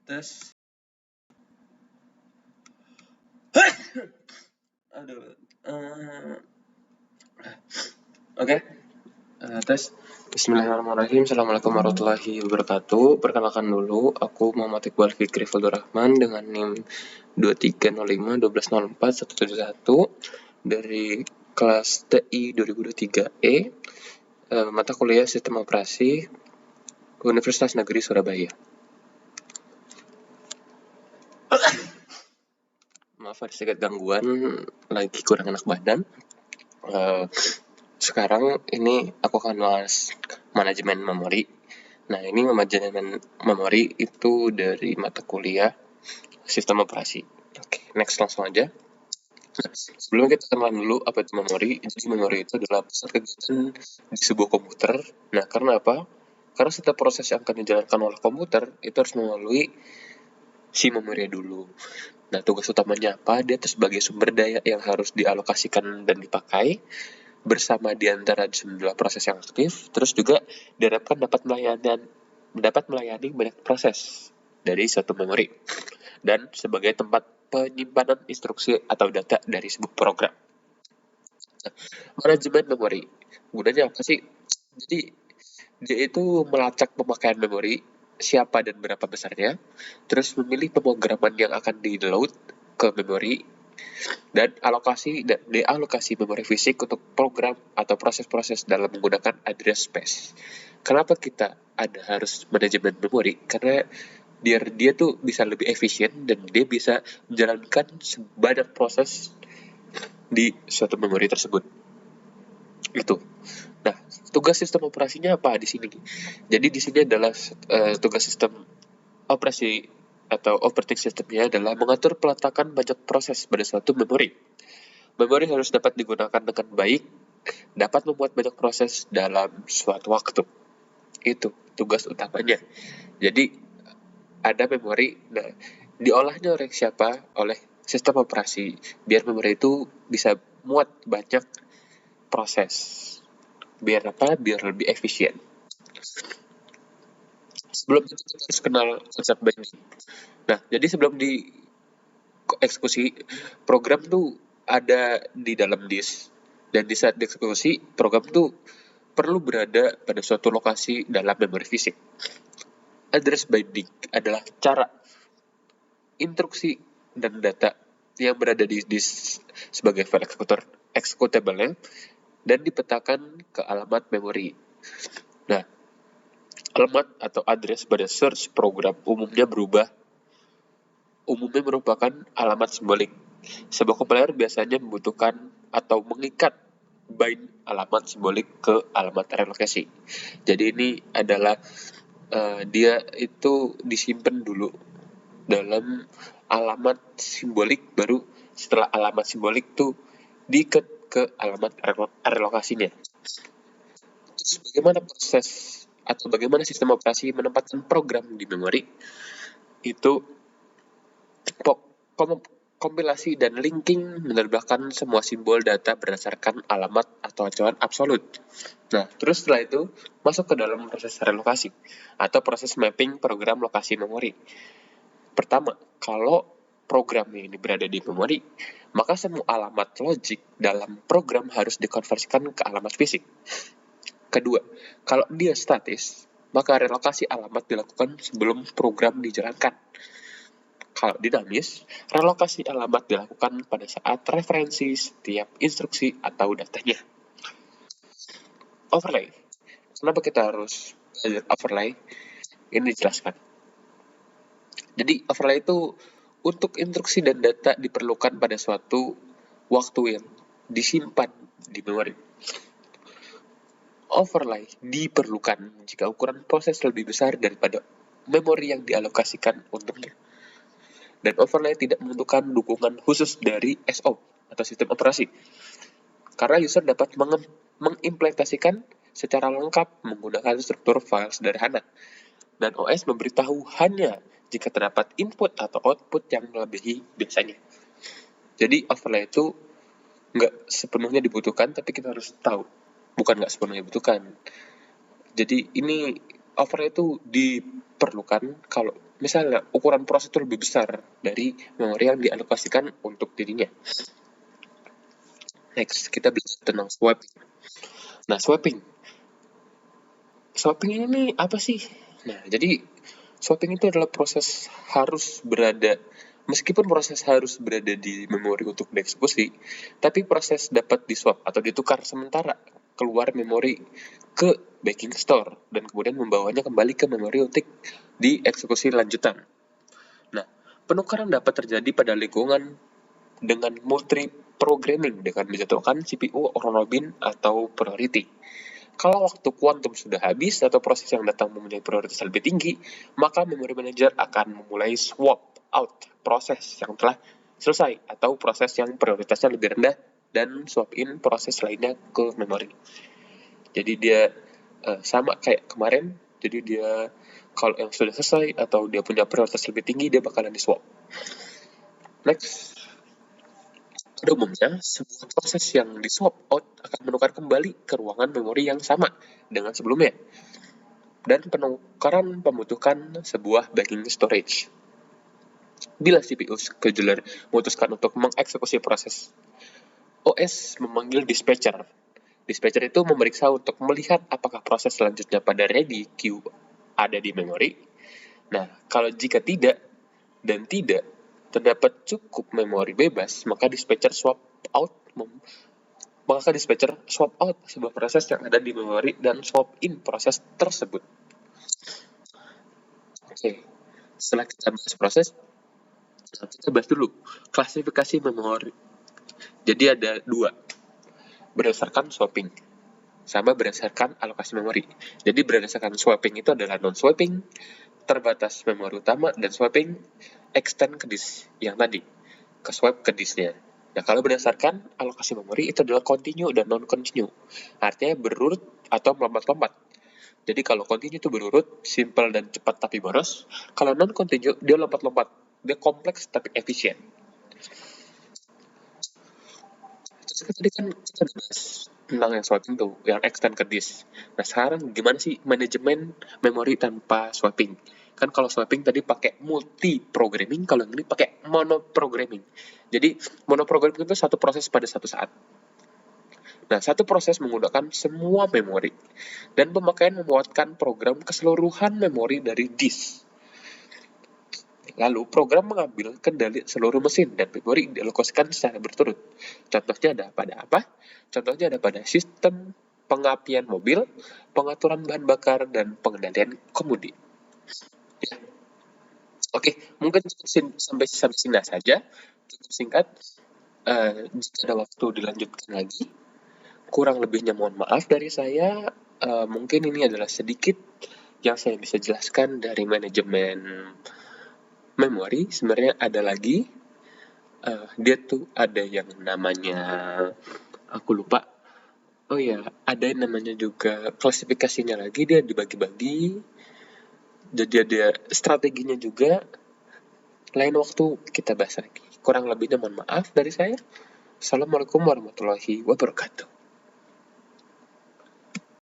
Tes. Aduh. Oke. Tes. Bismillahirrahmanirrahim. Assalamualaikum warahmatullahi wabarakatuh. Perkenalkan dulu, aku Muhammad Iqbal Fikri Fadlur Rahman dengan NIM 2305 1204171 dari kelas TI 2023E, mata kuliah Sistem Operasi Universitas Negeri Surabaya. Maaf ada sedikit gangguan, lagi kurang enak badan. Sekarang ini aku akan bahas manajemen memori. Nah, ini manajemen memori itu dari mata kuliah Sistem Operasi. Oke, next langsung aja. Nah, sebelum kita kenalan dulu apa itu memori. Jadi memori itu adalah pusat kegiatan di sebuah komputer. Nah, karena apa? Karena setiap proses yang akan dijalankan oleh komputer itu harus melalui si memori dulu. Nah, tugas utamanya apa? Dia itu sebagai sumber daya yang harus dialokasikan dan dipakai bersama di antara jumlah proses yang aktif, terus juga diharapkan dapat melayani banyak proses dari suatu memori dan sebagai tempat penyimpanan instruksi atau data dari sebuah program. Nah, manajemen memori gunanya apa sih? Jadi dia itu melacak pemakaian memori, siapa dan berapa besarnya, terus memilih pemrograman yang akan di-load ke memori, dan alokasi dan dealokasi memori fisik untuk program atau proses-proses dalam menggunakan address space. Kenapa kita harus manajemen memori? Karena biar dia tuh bisa lebih efisien dan dia bisa menjalankan sebanyak proses di suatu memori tersebut. Itu. Nah, tugas sistem operasinya apa di sini? Jadi di sini adalah tugas sistem operasi atau operating systemnya adalah mengatur peletakan banyak proses pada suatu memori. Memori harus dapat digunakan dengan baik, dapat membuat banyak proses dalam suatu waktu. Itu tugas utamanya. Jadi ada memori, nah diolahnya oleh siapa? Oleh sistem operasi. Biar memori itu bisa muat banyak proses. Biar apa? Biar lebih efisien. Sebelum itu kita harus kenal konsep binding. Nah, jadi sebelum dieksekusi, program tuh ada di dalam disk. Dan di saat dieksekusi, program tuh perlu berada pada suatu lokasi dalam memori fisik. Address binding adalah cara instruksi dan data yang berada di disk sebagai file executable dan dipetakan ke alamat memori. Nah, alamat atau address pada search program umumnya merupakan alamat simbolik. Sebuah kompiler biasanya membutuhkan atau mengikat bind alamat simbolik ke alamat relokasi. Jadi ini adalah dia itu disimpan dulu dalam alamat simbolik, baru setelah alamat simbolik tuh diikat ke alamat relokasinya. Terus bagaimana proses atau bagaimana sistem operasi menempatkan program di memori? Itu kompilasi dan linking menerbahkan semua simbol data berdasarkan alamat atau acuan absolut. Nah, terus setelah itu masuk ke dalam proses relokasi atau proses mapping program lokasi memori. Pertama, kalau program ini berada di memori, maka semua alamat logik dalam program harus dikonversikan ke alamat fisik. Kedua, kalau dia statis, maka relokasi alamat dilakukan sebelum program dijalankan. Kalau dinamis, relokasi alamat dilakukan pada saat referensi setiap instruksi atau datanya. Overlay. Kenapa kita harus belajar overlay? Ini dijelaskan. Jadi overlay itu untuk instruksi dan data diperlukan pada suatu waktu yang disimpan di memori. Overlay diperlukan jika ukuran proses lebih besar daripada memori yang dialokasikan untuknya. Dan overlay tidak membutuhkan dukungan khusus dari SO atau sistem operasi. Karena user dapat mengimplementasikan secara lengkap menggunakan struktur file sederhana. Dan OS memberitahu hanya jika terdapat input atau output yang melebihi biasanya. Jadi overlay itu nggak sepenuhnya dibutuhkan, tapi kita harus tahu. Bukan nggak sepenuhnya dibutuhkan. Jadi ini overlay itu diperlukan kalau misalnya ukuran proses itu lebih besar dari memori yang dialokasikan untuk dirinya. Next, kita belajar tentang swapping. Nah, swapping ini apa sih? Nah, jadi swapping itu adalah proses meskipun proses harus berada di memori untuk dieksekusi, tapi proses dapat di-swap atau ditukar sementara keluar memori ke backing store dan kemudian membawanya kembali ke memori untuk dieksekusi lanjutan. Nah, penukaran dapat terjadi pada lingkungan dengan multi-programming dengan menjatuhkan CPU Robin atau priority. Kalau waktu kuantum sudah habis atau proses yang datang mempunyai prioritas lebih tinggi, maka memory manager akan memulai swap out proses yang telah selesai atau proses yang prioritasnya lebih rendah dan swap in proses lainnya ke memori. Jadi dia sama kayak kemarin, jadi dia kalau yang sudah selesai atau dia punya prioritas lebih tinggi, dia bakalan di swap. Next, pada umumnya, sebuah proses yang di swap out akan menukar kembali ke ruangan memori yang sama dengan sebelumnya. Dan penukaran membutuhkan sebuah backing storage. Bila CPU scheduler memutuskan untuk mengeksekusi proses, OS memanggil dispatcher. Dispatcher itu memeriksa untuk melihat apakah proses selanjutnya pada ready queue ada di memori. Nah, kalau jika tidak dan tidak terdapat cukup memori bebas, maka dispatcher swap out sebuah proses yang ada di memori dan swap in proses tersebut. Oke, setelah kita bahas proses, kita bahas dulu klasifikasi memori. Jadi ada 2, berdasarkan swapping sama berdasarkan alokasi memori. Jadi berdasarkan swapping itu adalah non-swapping, terbatas memori utama, dan swapping extend ke disk yang tadi, ke swap ke disknya. Nah, kalau berdasarkan alokasi memori itu adalah continue dan non-continue. Artinya berurut atau melompat-lompat. Jadi kalau continue itu berurut, simple dan cepat tapi boros. Kalau non-continue, dia lompat-lompat. Dia kompleks tapi efisien. Terus tadi kan kita udah bahas tentang yang swapping tuh, yang extend ke disk. Nah, sekarang gimana sih manajemen memori tanpa swapping? Kan kalau swapping tadi pakai multi-programming, kalau ini pakai monoprogramming. Jadi, monoprogramming itu satu proses pada satu saat. Nah, satu proses menggunakan semua memori. Dan pemakaian memuatkan program keseluruhan memori dari disk. Lalu, program mengambil kendali seluruh mesin dan memori dialokasikan secara berturut. Contohnya ada pada apa? Contohnya ada pada sistem pengapian mobil, pengaturan bahan bakar, dan pengendalian kemudi. Ya. Oke, mungkin cukup sampai sini saja. Cukup singkat. Jika ada waktu dilanjutkan lagi. Kurang lebihnya mohon maaf dari saya. Mungkin ini adalah sedikit yang saya bisa jelaskan dari manajemen memori. Sebenarnya ada lagi. Dia tuh ada yang namanya, aku lupa. Oh ya, ada yang namanya juga klasifikasinya lagi, dia dibagi-bagi. Jadi ada strateginya juga. Lain waktu kita bahas lagi. Kurang lebihnya mohon maaf dari saya. Assalamualaikum warahmatullahi wabarakatuh.